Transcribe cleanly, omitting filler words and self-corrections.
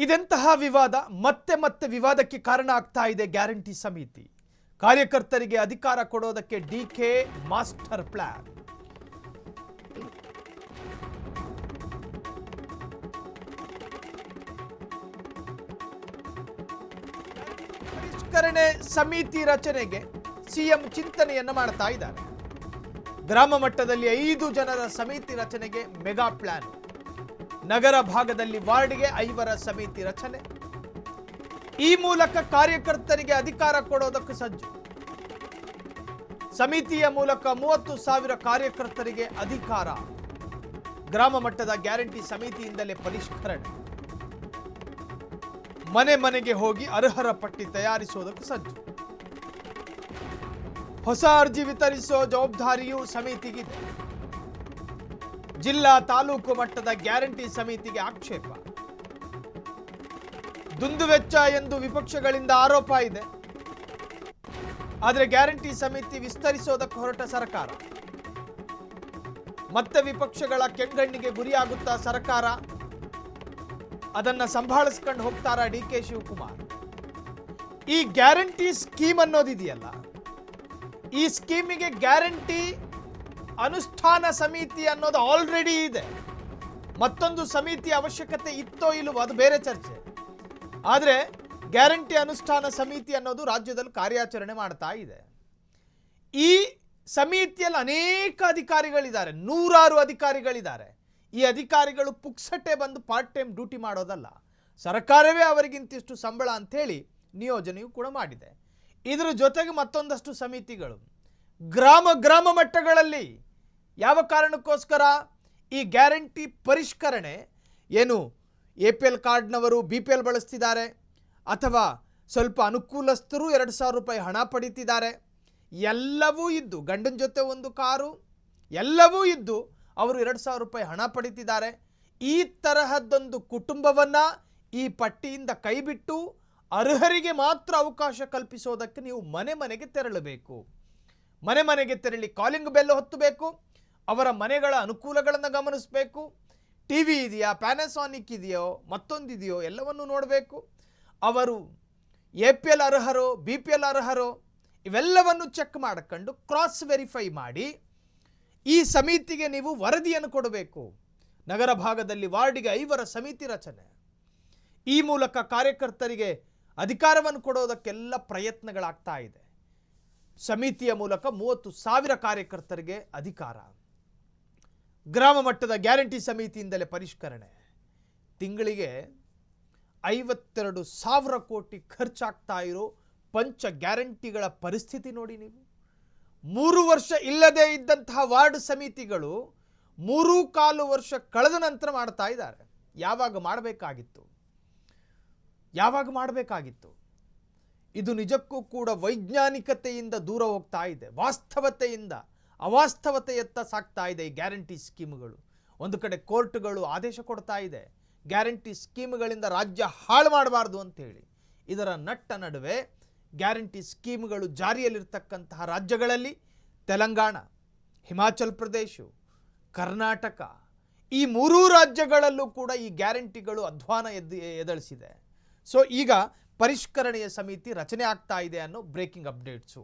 ಇದೆಂತಹ ವಿವಾದ ಮತ್ತೆ ಮತ್ತೆ ವಿವಾದಕ್ಕೆ ಕಾರಣ ಆಗ್ತಾ ಇದೆ ಗ್ಯಾರಂಟಿ ಸಮಿತಿ. ಕಾರ್ಯಕರ್ತರಿಗೆ ಅಧಿಕಾರ ಕೊಡೋದಕ್ಕೆ ಡಿಕೆ ಮಾಸ್ಟರ್ ಪ್ಲಾನ್. ಪರಿಷ್ಕರಣೆ ಸಮಿತಿ ರಚನೆಗೆ ಸಿಎಂ ಚಿಂತನೆಯನ್ನು ಮಾಡ್ತಾ ಇದ್ದಾರೆ. ಗ್ರಾಮ ಮಟ್ಟದಲ್ಲಿ 5 ಜನರ ಸಮಿತಿ ರಚನೆಗೆ ಮೆಗಾ ಪ್ಲಾನ್. ನಗರ ಭಾಗದಲ್ಲಿ ವಾರ್ಡ್ಗೆ 5ರ ಸಮಿತಿ ರಚನೆ. ಈ ಮೂಲಕ ಕಾರ್ಯಕರ್ತರಿಗೆ ಅಧಿಕಾರ ಕೊಡೋದಕ್ಕೆ ಸಜ್ಜು. ಸಮಿತಿಯ ಮೂಲಕ 30,000 ಕಾರ್ಯಕರ್ತರಿಗೆ ಅಧಿಕಾರ. ಗ್ರಾಮ ಮಟ್ಟದ ಗ್ಯಾರಂಟಿ ಸಮಿತಿಯಿಂದಲೇ ಪರಿಷ್ಕರಣೆ. ಮನೆ ಮನೆಗೆ ಹೋಗಿ ಅರ್ಹರ ಪಟ್ಟಿ ತಯಾರಿಸುವುದಕ್ಕೆ ಸಜ್ಜು. ಹೊಸ ಅರ್ಜಿ ವಿತರಿಸುವ ಜವಾಬ್ದಾರಿಯೂ ಸಮಿತಿಗಿದೆ. ಜಿಲ್ಲಾ ತಾಲೂಕು ಮಟ್ಟದ ಗ್ಯಾರಂಟಿ ಸಮಿತಿಗೆ ಆಕ್ಷೇಪ. ದುಂದುವೆಚ್ಚ ಎಂದು ವಿಪಕ್ಷಗಳಿಂದ ಆರೋಪ ಇದೆ. ಆದರೆ ಗ್ಯಾರಂಟಿ ಸಮಿತಿ ವಿಸ್ತರಿಸೋದಕ್ಕೆ ಹೊರಟ ಸರ್ಕಾರ. ಮತ್ತೆ ವಿಪಕ್ಷಗಳ ಕೆಂಗಣ್ಣಿಗೆ ಗುರಿಯಾಗುತ್ತಾ ಸರ್ಕಾರ. ಅದನ್ನ ಸಂಭಾಳಿಸ್ಕೊಂಡು ಹೋಗ್ತಾರ ಡಿಕೆ ಶಿವಕುಮಾರ್. ಈ ಗ್ಯಾರಂಟಿ ಸ್ಕೀಮ್ ಅನ್ನೋದಿದೆಯಲ್ಲ, ಈ ಸ್ಕೀಮಿಗೆ ಗ್ಯಾರಂಟಿ ಅನುಷ್ಠಾನ ಸಮಿತಿ ಅನ್ನೋದು ಆಲ್ರೆಡಿ ಇದೆ. ಮತ್ತೊಂದು ಸಮಿತಿ ಅವಶ್ಯಕತೆ ಇತ್ತೋ ಇಲ್ಲವೋ ಅದು ಬೇರೆ ಚರ್ಚೆ. ಆದರೆ ಗ್ಯಾರಂಟಿ ಅನುಷ್ಠಾನ ಸಮಿತಿ ಅನ್ನೋದು ರಾಜ್ಯದಲ್ಲಿ ಕಾರ್ಯಾಚರಣೆ ಮಾಡ್ತಾ ಇದೆ. ಈ ಸಮಿತಿಯಲ್ಲಿ ಅನೇಕ ಅಧಿಕಾರಿಗಳಿದ್ದಾರೆ, 100 ಅಧಿಕಾರಿಗಳಿದ್ದಾರೆ. ಈ ಅಧಿಕಾರಿಗಳು ಪುಕ್ಸಟ್ಟೆ ಬಂದು ಪಾರ್ಟ್ ಟೈಮ್ ಡ್ಯೂಟಿ ಮಾಡೋದಲ್ಲ. ಸರ್ಕಾರವೇ ಅವರಿಗಿಂತಿಷ್ಟು ಸಂಬಳ ಅಂಥೇಳಿ ನಿಯೋಜನೆಯೂ ಕೂಡ ಮಾಡಿದೆ. ಇದರ ಜೊತೆಗೆ ಮತ್ತೊಂದಷ್ಟು ಸಮಿತಿಗಳು ಗ್ರಾಮ ಮಟ್ಟಗಳಲ್ಲಿ ಯಾವ ಕಾರಣಕ್ಕೋಸ್ಕರ ಈ ಗ್ಯಾರಂಟಿ ಪರಿಷ್ಕರಣೆ ಏನು APL ಕಾರ್ಡ್ನವರು BPL ಬಳಸ್ತಿದ್ದಾರೆ, ಅಥವಾ ಸ್ವಲ್ಪ ಅನುಕೂಲಸ್ಥರು 2,000 ರೂಪಾಯಿ ಹಣ ಪಡೀತಿದ್ದಾರೆ, ಎಲ್ಲವೂ ಇದ್ದು ಗಂಡನ ಜೊತೆ ಒಂದು ಕಾರು ಎಲ್ಲವೂ ಇದ್ದು ಅವರು 2,000 ರೂಪಾಯಿ ಹಣ ಪಡೀತಿದ್ದಾರೆ. ಈ ತರಹದ್ದೊಂದು ಕುಟುಂಬವನ್ನು ಈ ಪಟ್ಟಿಯಿಂದ ಕೈಬಿಟ್ಟು ಅರ್ಹರಿಗೆ ಮಾತ್ರ ಅವಕಾಶ ಕಲ್ಪಿಸೋದಕ್ಕೆ ನೀವು ಮನೆ ಮನೆಗೆ ತೆರಳಬೇಕು. ಮನೆ ಮನೆಗೆ ತೆರಳಿ ಕಾಲಿಂಗ್ ಬೆಲ್ ಹೊತ್ತಬೇಕು. ಅವರ ಮನೆಗಳ ಅನುಕೂಲಗಳನ್ನು ಗಮನಿಸಬೇಕು. TV ಇದೆಯಾ, ಪ್ಯಾನಾಸೋನಿಕ್ ಇದೆಯೋ, ಮತ್ತೊಂದಿದೆಯೋ ಎಲ್ಲವನ್ನು ನೋಡಬೇಕು. ಅವರು APL ಅರ್ಹರೋ BPL ಅರ್ಹರೋ ಇವೆಲ್ಲವನ್ನು ಚೆಕ್ ಮಾಡಿಕೊಂಡು ಕ್ರಾಸ್ ವೆರಿಫೈ ಮಾಡಿ ಈ ಸಮಿತಿಗೆ ನೀವು ವರದಿಯನ್ನು ಕೊಡಬೇಕು. ನಗರ ಭಾಗದಲ್ಲಿ ವಾರ್ಡಿಗೆ 5ರ ಸಮಿತಿ ರಚನೆ. ಈ ಮೂಲಕ ಕಾರ್ಯಕರ್ತರಿಗೆ ಅಧಿಕಾರವನ್ನು ಕೊಡೋದಕ್ಕೆಲ್ಲ ಪ್ರಯತ್ನಗಳಾಗ್ತಾ ಇದೆ. ಸಮಿತಿಯ ಮೂಲಕ 30,000 ಕಾರ್ಯಕರ್ತರಿಗೆ ಅಧಿಕಾರ. ಗ್ರಾಮ ಮಟ್ಟದ ಗ್ಯಾರಂಟಿ ಸಮಿತಿಯಿಂದಲೇ ಪರಿಷ್ಕರಣೆ. ತಿಂಗಳಿಗೆ 52,000 ಕೋಟಿ ಖರ್ಚಾಗ್ತಾ ಇರೋ ಪಂಚ ಗ್ಯಾರಂಟಿಗಳ ಪರಿಸ್ಥಿತಿ ನೋಡಿ ನೀವು. 3 ವರ್ಷ ಇಲ್ಲದೆ ಇದ್ದಂತಹ ವಾರ್ಡ್ ಸಮಿತಿಗಳು 3.25 ವರ್ಷ ಕಳೆದ ನಂತರ ಮಾಡ್ತಾ ಇದ್ದಾರೆ. ಯಾವಾಗ ಮಾಡಬೇಕಾಗಿತ್ತು? ಇದು ನಿಜಕ್ಕೂ ಕೂಡ ವೈಜ್ಞಾನಿಕತೆಯಿಂದ ದೂರ ಹೋಗ್ತಾ ಇದೆ. ವಾಸ್ತವತೆಯಿಂದ ಅವಾಸ್ತವತೆಯತ್ತ ಸಾಗ್ತಾ ಇದೆ ಈ ಗ್ಯಾರಂಟಿ ಸ್ಕೀಮ್ಗಳು. ಒಂದು ಕಡೆ ಕೋರ್ಟ್ಗಳು ಆದೇಶ ಕೊಡ್ತಾ ಇದೆ ಗ್ಯಾರಂಟಿ ಸ್ಕೀಮ್ಗಳಿಂದ ರಾಜ್ಯ ಹಾಳು ಮಾಡಬಾರ್ದು ಅಂತೇಳಿ. ಇದರ ನಟ್ಟ ನಡುವೆ ಗ್ಯಾರಂಟಿ ಸ್ಕೀಮ್ಗಳು ಜಾರಿಯಲ್ಲಿರ್ತಕ್ಕಂತಹ ರಾಜ್ಯಗಳಲ್ಲಿ ತೆಲಂಗಾಣ, ಹಿಮಾಚಲ್ ಪ್ರದೇಶ, ಕರ್ನಾಟಕ ಈ 3 ರಾಜ್ಯಗಳಲ್ಲೂ ಕೂಡ ಈ ಗ್ಯಾರಂಟಿಗಳು ಅಧ್ವಾನ ಎದಳಿಸಿದೆ. ಸೊ ಈಗ ಪರಿಷ್ಕರಣೆಯ ಸಮಿತಿ ರಚನೆ ಆಗ್ತಾ ಇದೆ ಅನ್ನೋ ಬ್ರೇಕಿಂಗ್ ಅಪ್ಡೇಟ್ಸು.